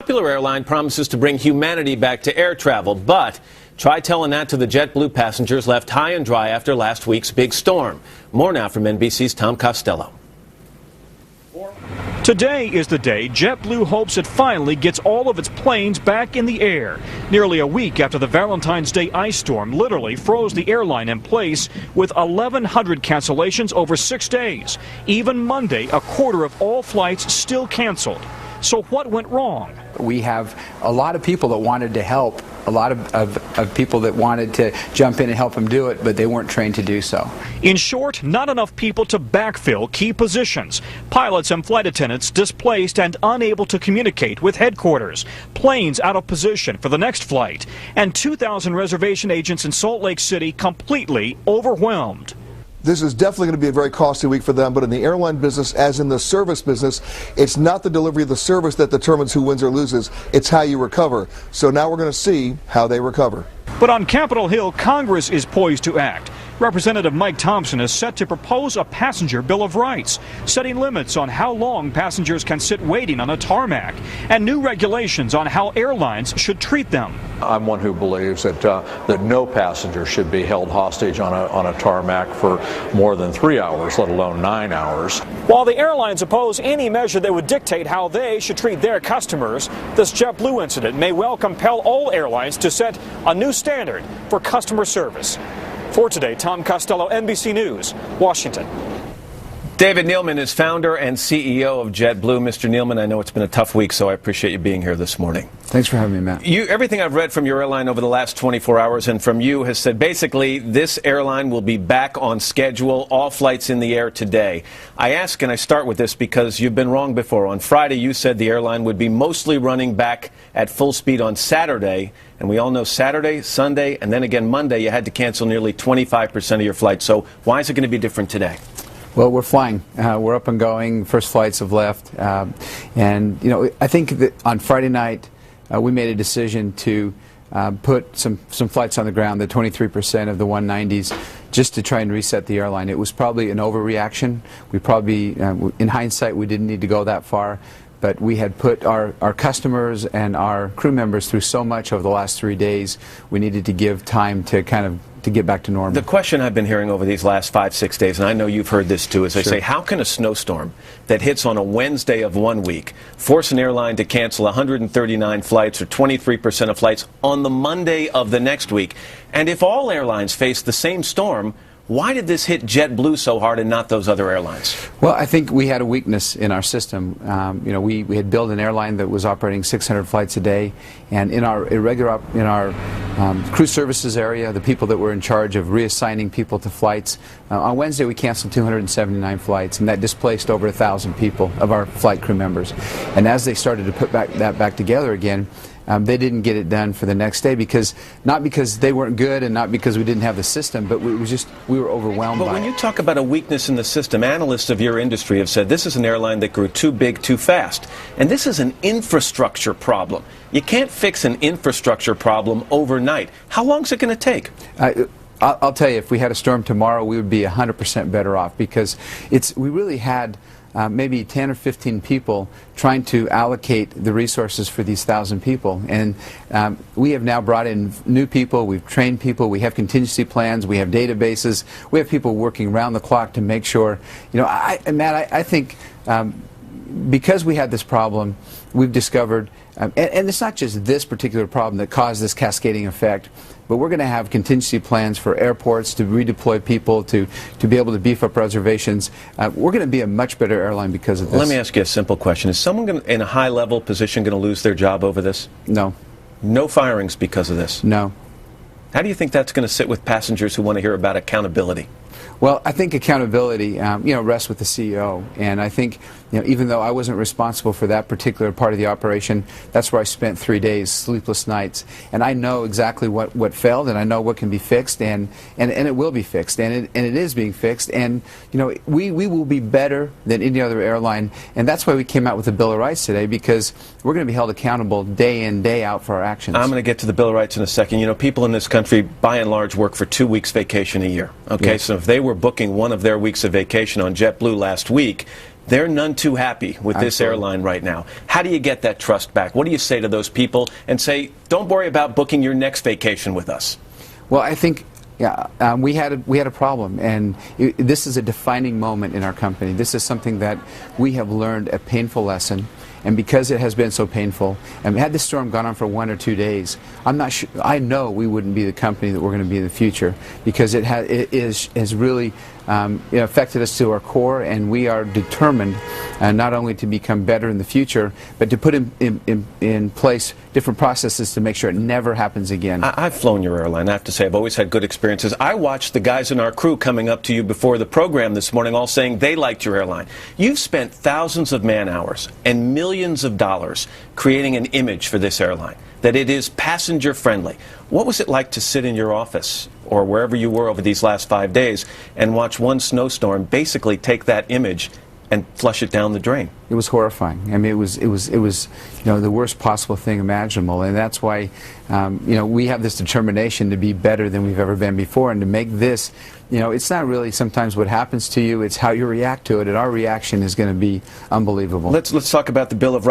Popular airline promises to bring humanity back to air travel, but try telling that to the JetBlue passengers left high and dry after last week's big storm. More now from NBC's Tom Costello. Today is the day JetBlue hopes it finally gets all of its planes back in the air. Nearly a week after the Valentine's Day ice storm literally froze the airline in place with 1,100 cancellations over 6 days. Even Monday, a quarter of all flights still canceled. So what went wrong? We have a lot of people that wanted to help, a lot of people that wanted to jump in and help them do it, but they weren't trained to do so. In short, not enough people to backfill key positions. Pilots and flight attendants displaced and unable to communicate with headquarters. Planes out of position for the next flight. And 2,000 reservation agents in Salt Lake City completely overwhelmed. This is definitely going to be a very costly week for them, but in the airline business, as in the service business, it's not the delivery of the service that determines who wins or loses. It's how you recover. So now we're going to see how they recover. But on Capitol Hill, Congress is poised to act. Representative Mike Thompson is set to propose a passenger Bill of Rights, setting limits on how long passengers can sit waiting on a tarmac, and new regulations on how airlines should treat them. I'm one who believes that no passenger should be held hostage on a tarmac for more than 3 hours, let alone 9 hours. While the airlines oppose any measure that would dictate how they should treat their customers, this JetBlue incident may well compel all airlines to set a new standard for customer service. For today, Tom Costello, NBC News, Washington. David Neeleman is founder and CEO of JetBlue. Mr. Neeleman, I know it's been a tough week, so I appreciate you being here this morning. Thanks for having me, Matt. Everything I've read from your airline over the last 24 hours and from you has said basically this airline will be back on schedule, all flights in the air today. I ask, and I start with this because you've been wrong before. On Friday, you said the airline would be mostly running back at full speed on Saturday. And we all know Saturday, Sunday, and then again Monday, you had to cancel nearly 25% of your flights. So why is it going to be different today? Well, we're flying. We're up and going. First flights have left. And, you know, I think that on Friday night, we made a decision to put some flights on the ground, the 23% of the 190s, just to try and reset the airline. It was probably an overreaction. We probably, in hindsight, we didn't need to go that far. But we had put our customers and our crew members through so much over the last 3 days, we needed to give time to to get back to normal. The question I've been hearing over these last 5-6 days, and I know you've heard this too, is they say, how can a snowstorm that hits on a Wednesday of 1 week force an airline to cancel 139 flights or 23% of flights on the Monday of the next week? And if all airlines face the same storm, why did this hit JetBlue so hard and not those other airlines? Well, I think we had a weakness in our system. You know, we had built an airline that was operating 600 flights a day, and in our crew services area, the people that were in charge of reassigning people to flights, on Wednesday we canceled 279 flights, and that displaced over 1,000 people of our flight crew members. And as they started to put that back together again, they didn't get it done for the next day not because they weren't good and not because we didn't have the system, but we were overwhelmed by it. But when you talk about a weakness in the system, analysts of your industry have said this is an airline that grew too big too fast. And this is an infrastructure problem. You can't fix an infrastructure problem overnight. How long is it going to take? I'll tell you, if we had a storm tomorrow, we would be 100% better off, because we really had maybe 10 or 15 people trying to allocate the resources for these 1,000 people. And we have now brought in new people, we've trained people, we have contingency plans, we have databases, we have people working around the clock to make sure, you know, Matt, I think because we had this problem, we've discovered, and it's not just this particular problem that caused this cascading effect, but we're going to have contingency plans for airports to redeploy people, to be able to beef up reservations. We're going to be a much better airline because of this. Let me ask you a simple question. Is someone in a high-level position going to lose their job over this? No. No firings because of this? No. How do you think that's going to sit with passengers who want to hear about accountability? Well, I think accountability, rests with the CEO, and I think, even though I wasn't responsible for that particular part of the operation, that's where I spent 3 days, sleepless nights, and I know exactly what failed, and I know what can be fixed, and it will be fixed, and it is being fixed, and we will be better than any other airline, and that's why we came out with the Bill of Rights today, because we're going to be held accountable day in, day out for our actions. I'm going to get to the Bill of Rights in a second. People in this country, by and large, work for 2 weeks vacation a year. Okay, yes. So if they were booking one of their weeks of vacation on JetBlue last week, They're none too happy with this airline right now. How do you get that trust back? What do you say to those people and say, don't worry about booking your next vacation with us? Well, I think we had a problem, and this is a defining moment in our company. This is something that we have learned a painful lesson, and because it has been so painful, and had this storm gone on for 1 or 2 days, I'm not sure. I know we wouldn't be the company that we're going to be in the future, because it has really affected us to our core, and we are determined not only to become better in the future, but to put in place different processes to make sure it never happens again. I've flown your airline. I have to say, I've always had good experiences. I watched the guys in our crew coming up to you before the program this morning all saying they liked your airline. You've spent thousands of man-hours and millions of dollars creating an image for this airline, that it is passenger-friendly. What was it like to sit in your office or wherever you were over these last 5 days and watch one snowstorm basically take that image and flush it down the drain? It was horrifying. I mean, it was the worst possible thing imaginable, and that's why we have this determination to be better than we've ever been before, and to make this. It's not really sometimes what happens to you; it's how you react to it, and our reaction is going to be unbelievable. Let's talk about the Bill of Rights.